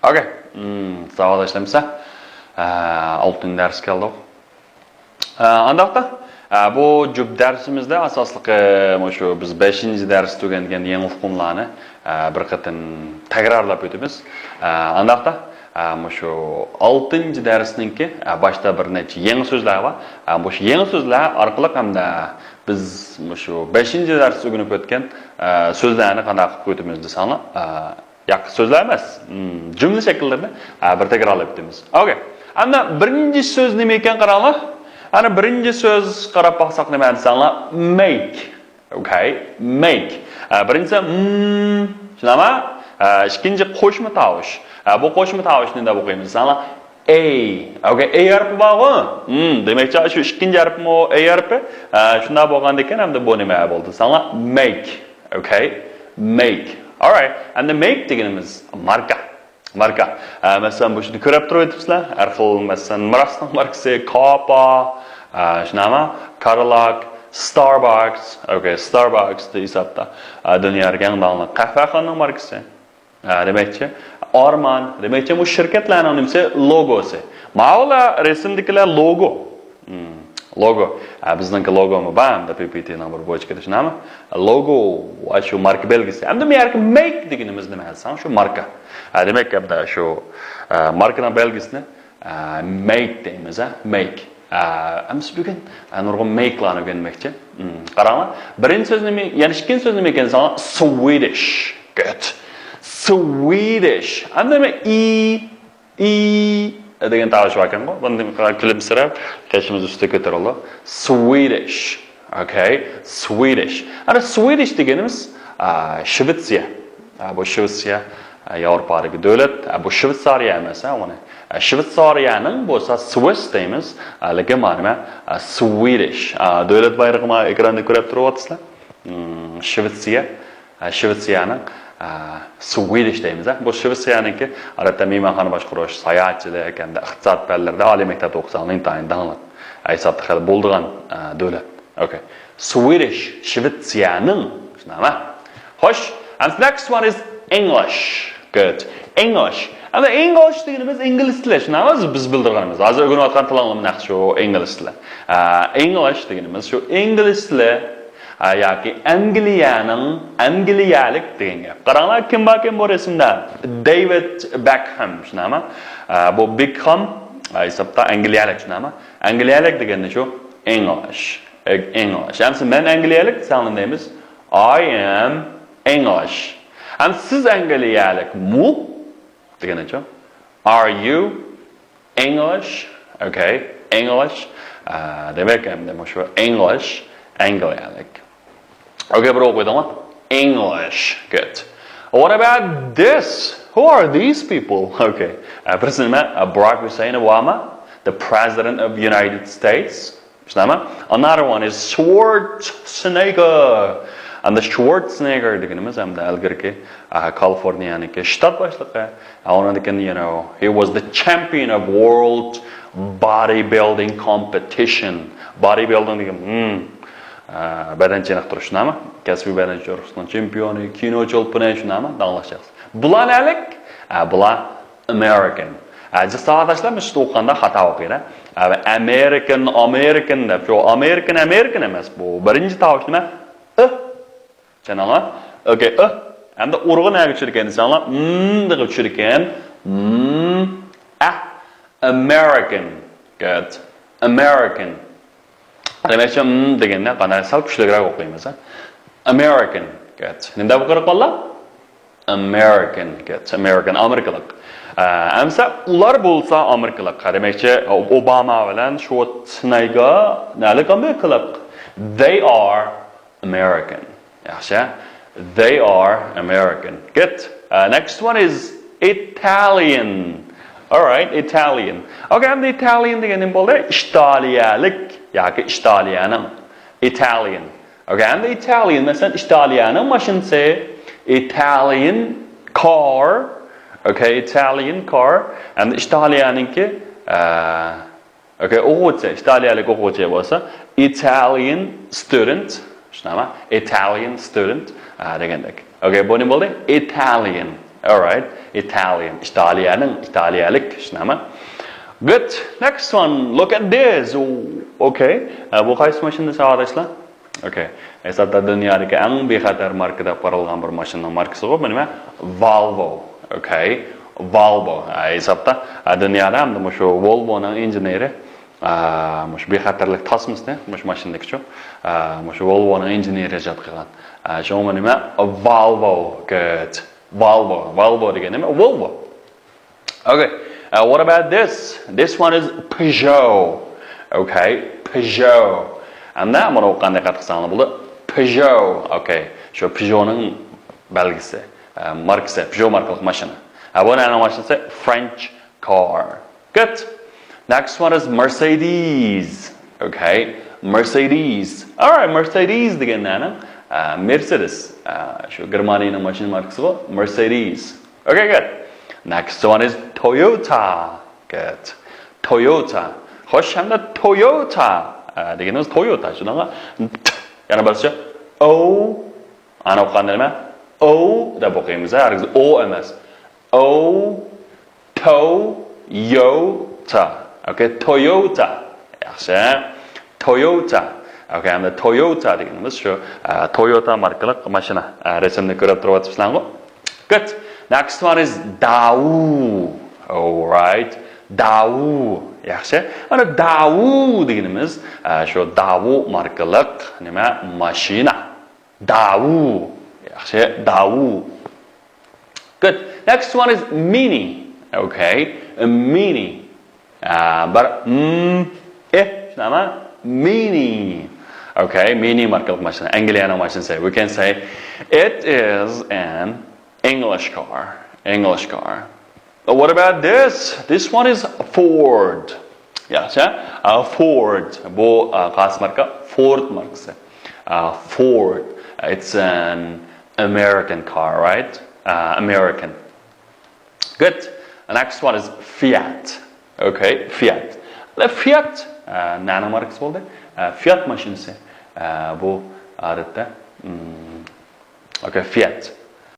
Okay. Sağ işlemse. 6. ders geldi. Andaqda bu cüb dersimizde asaslıqı şu biz 5. ders tükengen yeni uqumlarni bir qatın tekrarlap ötübüz. Andaqda şu 6. dersninki başta bir neçe yeni sözler var. Bu yeni sözler arqılıq hamda biz şu 5. ders ögünüp ötken sözlerini qanday qilib ötübüz desanlar. Yak sözler emas. Cümle şekillerinde bir tekrarlap ötübüz. Okay. Anda birinci söz nima ekan qaranglar? Ana birinci söz qarab baxsaq nima desanlar? Make. Okay? Make. Birinchisi shunama? Ikkinchi qo'shma tovush. Bu qo'shma tovushni nima o'qiymiz desanlar? A. Okay, A harfi bormi? Demakchi shu ikkinchi harfmi A harfi? Shunda bo'lganda ekan hamda bu nima bo'ldi desanlar? Make. Okay? Make. All right. And the make deganimiz marka. Marka. Mesela bu şimdi körep turuyatibsizlar. Har xil mesela Mirasning markasi, Kapa, shunama, Karalak, Starbucks. Okay, Starbucks de hisobda dunyoda eng tanilgan qahvaxonaning markasi. Demakchi, Arman, demakchi bu shirkatlarning nimasi logosi. Ma'lum resimdagilar logo. Logo. Bizningki logomi bam da PPT number bochkada shunami? Logo va shu marka belgisi. Hamda men yerga make deganimiz nima desam, shu marka. Demak, hamda shu markaning belgisini make deymiz, make. Ammo bugun nurg'un make'larni o'rganmoqchi. Qaranglar. Birinchi so'z nima, ya'ni ikkinchi so'z nima ekan desam, Swedish. Good. Swedish. Hamda men degan tovush bor ekan-ku. Buni kulimsirab, qishimiz ustiga ko'tarildi. Swedish. Okay, Swedish. Ana Swedish deganimiz Shvetsiya. Bu Shvetsiya Yevropadagi davlat. Bu Shvetsariya emas, uni. Shvetsariyaning bo'lsa Swiss deymiz. Lekin mana Swedish. Davlat bayrog'ini ekranda ko'rib turibsizlar. Shvetsiya. Shvetsiyaning Swedish deymiz. Bu Shvetsiyaniki odatda mehmonxona boshqarish, sayohatchilik hamda iqtisod fanlarida oliy maktabda o'qisanlar intayin danglab. Aysat xil bo'lgan davlat. Okay. Swedish, Shvetsiyaning shunama. Xo'sh, and next one is English. Good. English. And English deganimiz ingliz tili. Shunama biz bildirganimiz. Hozir o'rganayotgan tilimiz shu ingliz tili. English deganimiz shu ingliz tili yoki Angliyalik degan gap. Qaranglar, kim bor esimda? David Beckham shunama. Bu Beckham hisobda Angliyalik shunama. Angliyalik deganda shu English. English. Hamsi men Angliyalik desanlar deymiz. I am English. Ham siz Angliyalik mu? Deganacha. Are you English? Okay, English. Demak, ham shu English, Angliyalik. Okay, bro, with what? English. Good. What about this? Who are these people? Okay. President Barack Hussein Obama, the President of the United States. Another one is Schwarzenegger. And the Schwarzenegger deganimiz hamda algirki Californiyaniki shtat boshlig'i. He was the champion of world bodybuilding competition. Bodybuilding degan badan chiniqtirish shunami? Kasbiy badan chiniqtirish chempioni, kino cho'lpini shunami? Danglashasiz. Bular nalik? Bular American. Jasoatashlar shu o'qganda xato o'qiydi. American deb, shu American emas bu. Birinchi tovush nima? Chanalar. Okay, hamda urg'u nima tushirgan desanlar, deb tushirgan. American. Good. American. Demakchi deganda qanday sal kuchliroq o'qiymiz, American. Good. Nima bu qilib qollar? American. Good. American, Amerikalik. Amsa ular bo'lsa Amerikalik. Demakchi Obama bilan Schwarzenegger nalik Amerikalik. They are American. Yaxshi. They are American. Good. Next one is Italian. All right, Italian. Okay, I'm the Italian deganim bo'ldi. Italiyalik yoki Italiyaning. Italian. Okay, I'm the Italian. Masalan, Italiyaning mashinasi, Italian car. Okay, Italian car. And Italiyaninki okay, o'quvchi, Italiyalik o'quvchi bo'lsa, Italian student. Shunama? Italian student degandek. Okay, bu nima bo'ldi? Italian. All right. Italian. İtalyalik. Şunama. Good. Next one. Look at this. Okay. Bu qaysi mashina arkadaşlar? Okay. Esatda dünyadagi eng bexatar markada qaralgan bir mashinaning markasi bu nima? Volvo. Okay. Volvo. Esatda dunyoda ham shu Volvoning injeneri mush bexatarlik tasmasda mush mashinadagi mush Volvoning injeneri ijod qilgan. Shu nima? Volvo. Good. Volvo degan nima? Volvo. Okay. What about this? This one is Peugeot. Okay, Peugeot. And that one o'qanda qatqisanglar bo'ldi. Peugeot. Okay. Shu Peugeotning belgisi, markasi, Peugeot markali mashina. Bu nima mashinasi? French car. Good. Next one is Mercedes. Okay, Mercedes. All right, Mercedes deganlarni Mercedes. Shu Germaniyaning mashina markasi bu Mercedes. Okay, good. Next one is Toyota. Good. Toyota. Xo'sh, hamda Toyota deganimiz Toyota. Shunaqa yana bircha O ana o'qiganda nima? O deb o'qiymiz, hargiz O emas. O Toyota. Okay, Toyota. Yaxshi. Toyota. Okay, hamda Toyota deganimiz shu Toyota markali mashina. Rasmni ko'rib turibsizlarmi? Good. Next one is Dao. All right. Dao. Yaxshi. Ana Dao deganimiz shu Dao markali nima mashina. Dao. Yaxshi. Dao. Good. Next one is Mini. Okay. A Mini. But nima? Mini. Okay. Mini markali mashina. Angliyaning mashinasi. We can say it is an English car. English car. What about this? This one is Ford. Yes, Ford. Bu qaysi marka? Ford markasi. Ford. It's an American car, right? American. Good. The next one is Fiat. Okay, Fiat. The Fiat nano markasi bo'ldi. Fiat mashinasi. Bu odatda okay, Fiat.